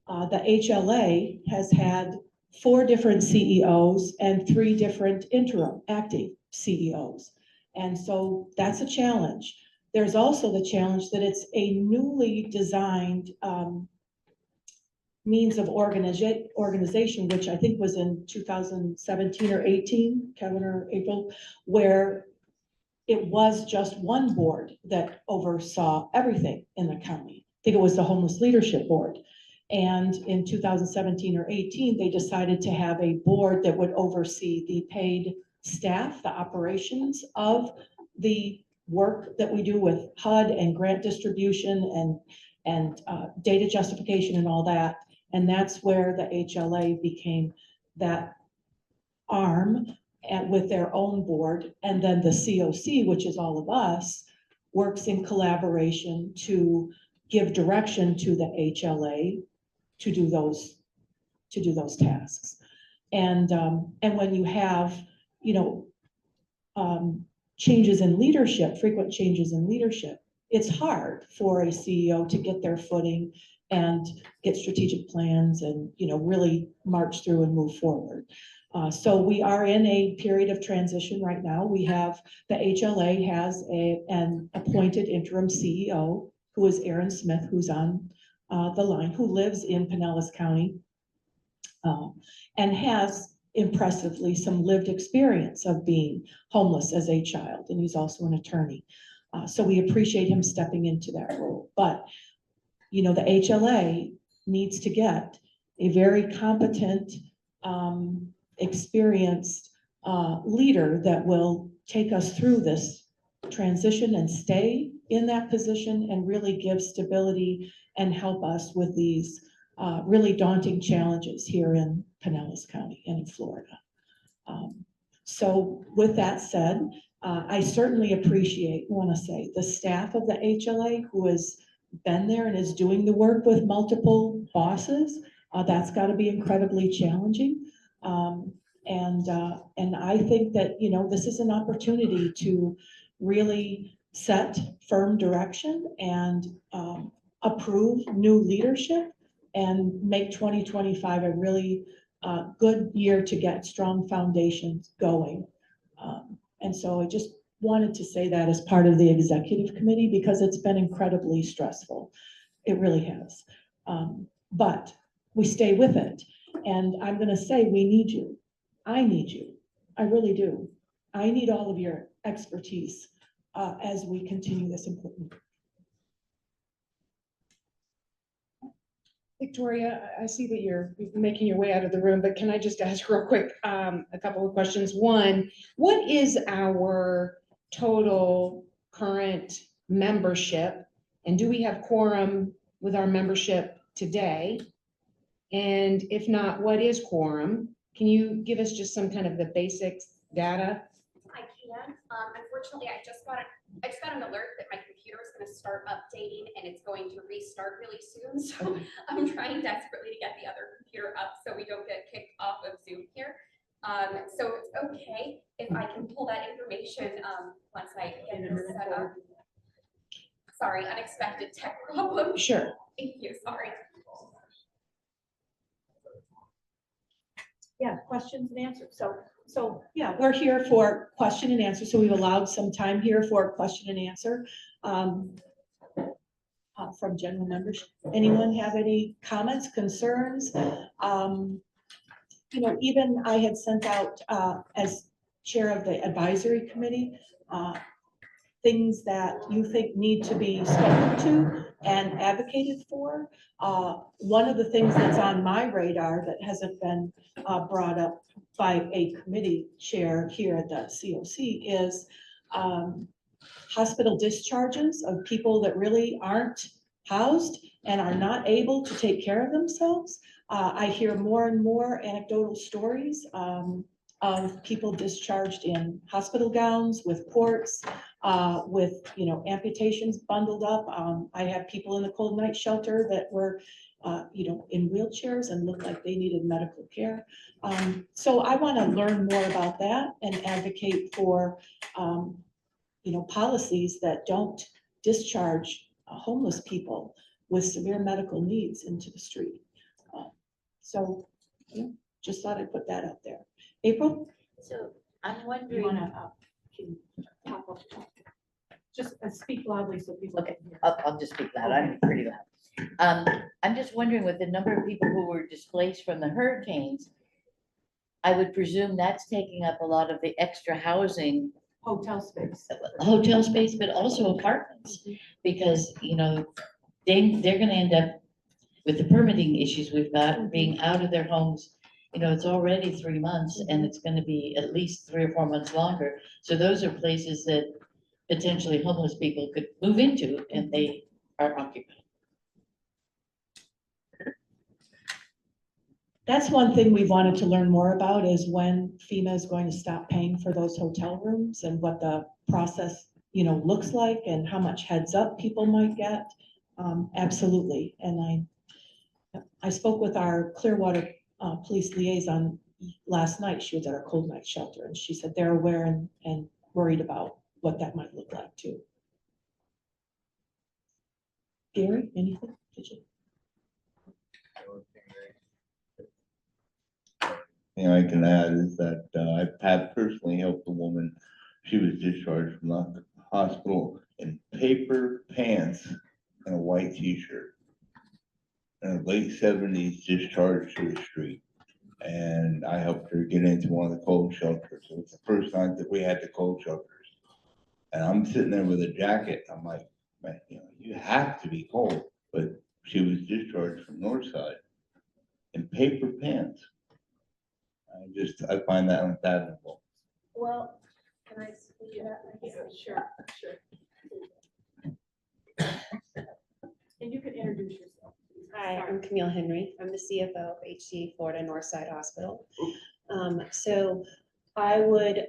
the HLA has had 4 different CEOs and 3 different interim acting CEOs. And so that's a challenge. There's also the challenge that it's a newly designed means of organization, which I think was in 2017 or 18, Kevin or April, where it was just one board that oversaw everything in the county. I think it was the Homeless Leadership Board. And in 2017 or 18, they decided to have a board that would oversee the paid staff, the operations of the work that we do with HUD and grant distribution and data justification and all that. And that's where the HLA became that arm with their own board. And then the CoC, which is all of us, works in collaboration to give direction to the HLA to do those tasks. And when you have, you know, changes in leadership, frequent changes in leadership, it's hard for a CEO to get their footing and get strategic plans and, you know, really march through and move forward. So we are in a period of transition right now. We have, the HLA has an appointed interim CEO who is Aaron Smith, who's on the line, who lives in Pinellas County and has impressively some lived experience of being homeless as a child, and he's also an attorney. So we appreciate him stepping into that role. But, you know, the HLA needs to get a very competent, experienced leader that will take us through this transition and stay in that position and really give stability and help us with these really daunting challenges here in Pinellas County and in Florida. So with that said, I certainly want to say, the staff of the HLA who has been there and is doing the work with multiple bosses. That's got to be incredibly challenging. And I think that, you know, this is an opportunity to really set firm direction and approve new leadership and make 2025 a really good year to get strong foundations going. And so I just wanted to say that as part of the executive committee because it's been incredibly stressful. It really has. But we stay with it. And I'm going to say, we need you. I need you. I really do. I need all of your expertise as we continue this important. Victoria, I see that you're making your way out of the room, but can I just ask real quick a couple of questions? One, what is our total current membership? And do we have quorum with our membership today? And if not, what is quorum? Can you give us just some kind of the basics data? I can. Unfortunately, I just got an alert that my computer computer is gonna start updating and it's going to restart really soon. So I'm trying desperately to get the other computer up so we don't get kicked off of Zoom here. So it's okay if I can pull that information, once I get this set up. Sorry, unexpected tech problem. Sure. Thank you, sorry. Yeah, questions and answers. So Yeah, we're here for question and answer, so we've allowed some time here for question and answer. From general members. Anyone have any comments, concerns? You know, even I had sent out, as chair of the advisory committee, things that you think need to be spoken to and advocated for. One of the things that's on my radar that hasn't been brought up by a committee chair here at the CoC is hospital discharges of people that really aren't housed and are not able to take care of themselves. I hear more and more anecdotal stories of people discharged in hospital gowns with ports, with, you know, amputations bundled up. I have people in the cold night shelter that were, you know, in wheelchairs and looked like they needed medical care. So I want to learn more about that and advocate for, you know, policies that don't discharge homeless people with severe medical needs into the street. So, you know, just thought I'd put that out there. April? So I'm you wondering. wanna, can pop up? Just speak loudly so people. Okay, can hear. I'll just speak loud. I'm pretty loud. I'm just wondering with the number of people who were displaced from the hurricanes, I would presume that's taking up a lot of the extra housing. Hotel space. Hotel space, but also apartments, because, you know, they're gonna end up with the permitting issues we've got, being out of their homes. You know, it's already 3 months and it's gonna be at least 3 or 4 months longer. So those are places that potentially homeless people could move into and they are occupied. That's one thing we wanted to learn more about is when FEMA is going to stop paying for those hotel rooms and what the process, you know, looks like and how much heads up people might get. Absolutely. And I spoke with our Clearwater police liaison last night. She was at our cold night shelter and she said they're aware and worried about what that might look like too. Gary, anything? Did you? thing I can add is that I have personally helped a woman. She was discharged from the hospital in paper pants and a white t-shirt. In the late 70s, discharged to the street. And I helped her get into one of the cold shelters. It was the first time that we had the cold shelters. And I'm sitting there with a jacket. I'm like, man, you know, you have to be cold. But she was discharged from Northside in paper pants. I find that unfathomable. Well, can I speak to that? Yeah, sure. And you can introduce yourself. Hi, I'm Camille Henry. I'm the CFO of HCA Florida Northside Hospital. So I would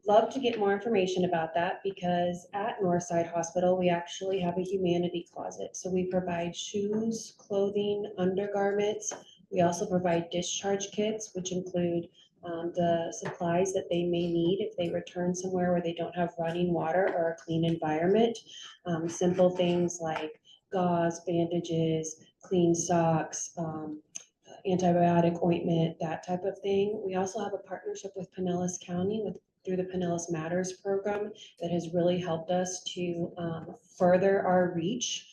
love to get more information about that because at Northside Hospital, we actually have a humanity closet. So we provide shoes, clothing, undergarments. We also provide discharge kits, which include the supplies that they may need if they return somewhere where they don't have running water or a clean environment. Simple things like gauze, bandages, clean socks, antibiotic ointment, that type of thing. We also have a partnership with Pinellas County through the Pinellas Matters program that has really helped us to further our reach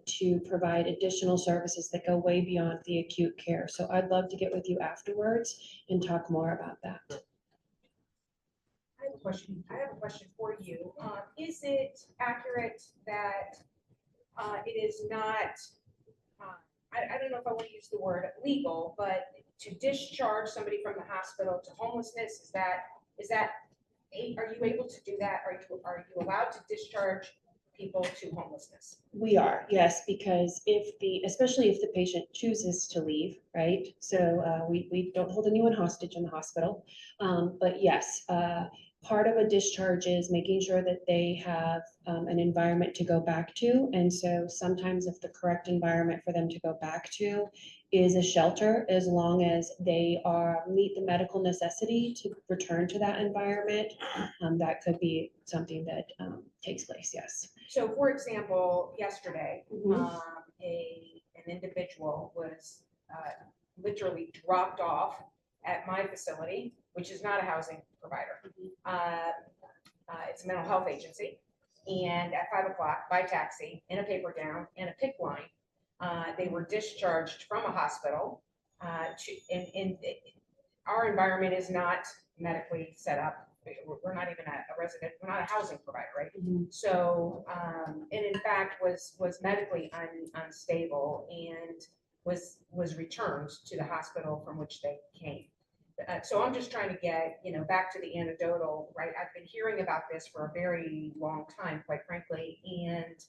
to provide additional services that go way beyond the acute care. So I'd love to get with you afterwards and talk more about that. I have a question for you. Is it accurate that it is not, I don't know if I want to use the word legal, but to discharge somebody from the hospital to homelessness, is that, are you able to do that? Are you allowed to discharge people to homelessness? We are, yes, because especially if the patient chooses to leave, right? So we don't hold anyone hostage in the hospital. But yes, part of a discharge is making sure that they have an environment to go back to. And so sometimes if the correct environment for them to go back to is a shelter, as long as they meet the medical necessity to return to that environment, that could be something that takes place, yes. So for example, yesterday, Mhm. an individual was literally dropped off at my facility, which is not a housing provider. It's a mental health agency. And at 5 o'clock by taxi in a paper gown and a PIC line, they were discharged from a hospital. Our environment is not medically set up. We're not even a resident, we're not a housing provider, right? So, and in fact was medically unstable and was returned to the hospital from which they came. So I'm just trying to get, back to the anecdotal, right? I've been hearing about this for a very long time, quite frankly, and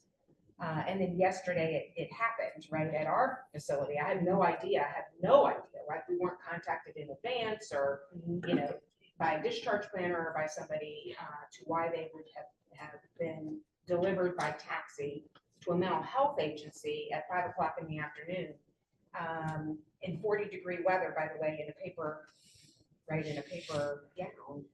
then yesterday it happened right at our facility. I had no idea, right? We weren't contacted in advance or, by a discharge planner or by somebody to why they would have been delivered by taxi to a mental health agency at 5 o'clock in the afternoon in 40-degree weather, by the way, in a paper gown.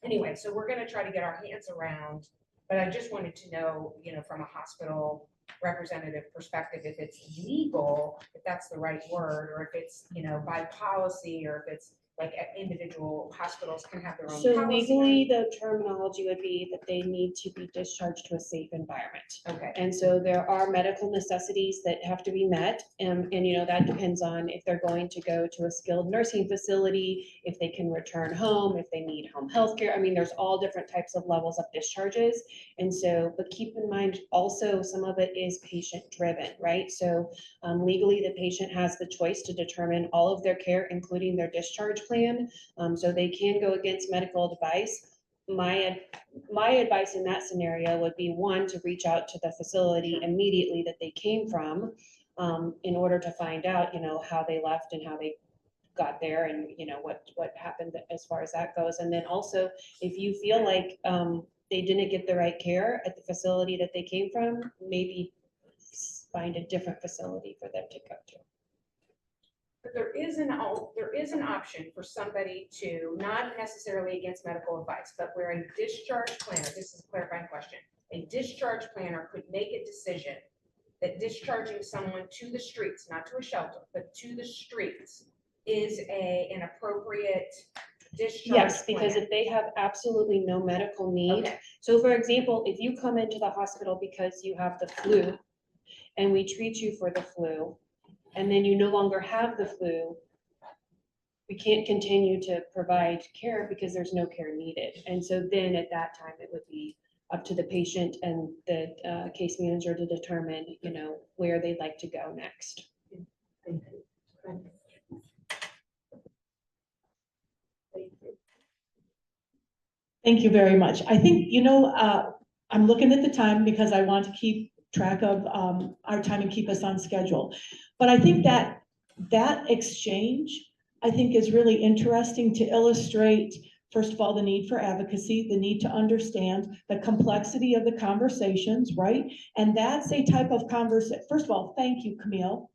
Anyway, so we're going to try to get our hands around, but I just wanted to know, from a hospital representative perspective, if it's legal, if that's the right word, or if it's, by policy, or if it's like individual hospitals can have their own So policy. legally, the terminology would be that they need to be discharged to a safe environment. Okay. And so there are medical necessities that have to be met. And that depends on if they're going to go to a skilled nursing facility, if they can return home, if they need home health care. I mean, there's all different types of levels of discharges. And so, but keep in mind also some of it is patient driven, right? So legally, the patient has the choice to determine all of their care, including their discharge plan. So they can go against medical advice. My advice in that scenario would be, one, to reach out to the facility immediately that they came from in order to find out, how they left and how they got there and, what happened as far as that goes. And then also, if you feel like they didn't get the right care at the facility that they came from, maybe find a different facility for them to go to. But there is an option for somebody to, not necessarily against medical advice, but where a discharge planner, this is a clarifying question, a discharge planner could make a decision that discharging someone to the streets, not to a shelter, but to the streets, is an appropriate discharge. Yes, because plan. if they have absolutely no medical need. Okay. So for example, if you come into the hospital because you have the flu and we treat you for the flu, and then you no longer have the flu, we can't continue to provide care because there's no care needed. And so then at that time, it would be up to the patient and the case manager to determine, where they'd like to go next. Thank you very much. I think, I'm looking at the time because I want to keep track of our time and keep us on schedule. But I think that exchange, I think, is really interesting to illustrate, first of all, the need for advocacy, the need to understand the complexity of the conversations, right? And that's a type of conversation. First of all, thank you, Camille,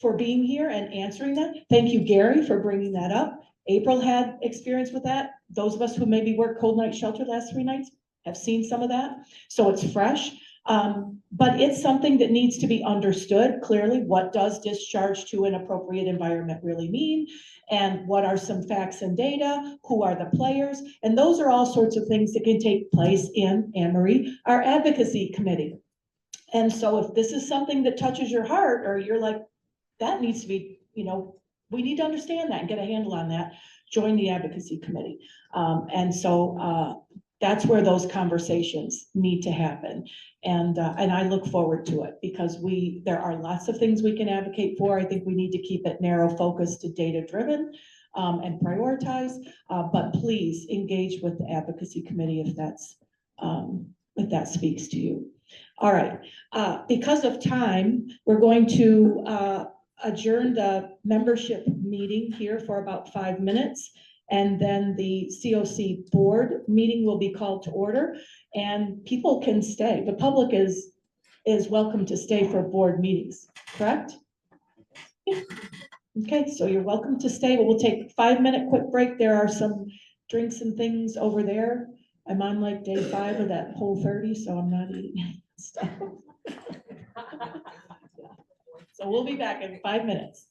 for being here and answering that. Thank you, Gary, for bringing that up. April had experience with that. Those of us who maybe worked cold night shelter last 3 nights have seen some of that. So it's fresh. But it's something that needs to be understood clearly. What does discharge to an appropriate environment really mean? And what are some facts and data? Who are the players? And those are all sorts of things that can take place in, Anne-Marie, our advocacy committee. And so if this is something that touches your heart, or you're like, that needs to be, we need to understand that and get a handle on that, join the advocacy committee. And so that's where those conversations need to happen. And I look forward to it because there are lots of things we can advocate for. I think we need to keep it narrow focused to data driven and prioritize, but please engage with the advocacy committee if that speaks to you. All right, because of time, we're going to adjourn the membership meeting here for about 5 minutes. And then the CoC Board meeting will be called to order, and people can stay. The public is welcome to stay for board meetings, correct? Yeah. Okay, so you're welcome to stay, but we'll take a 5-minute quick break. There are some drinks and things over there. I'm on like day 5 of that Whole30, so I'm not eating any stuff. So we'll be back in 5 minutes.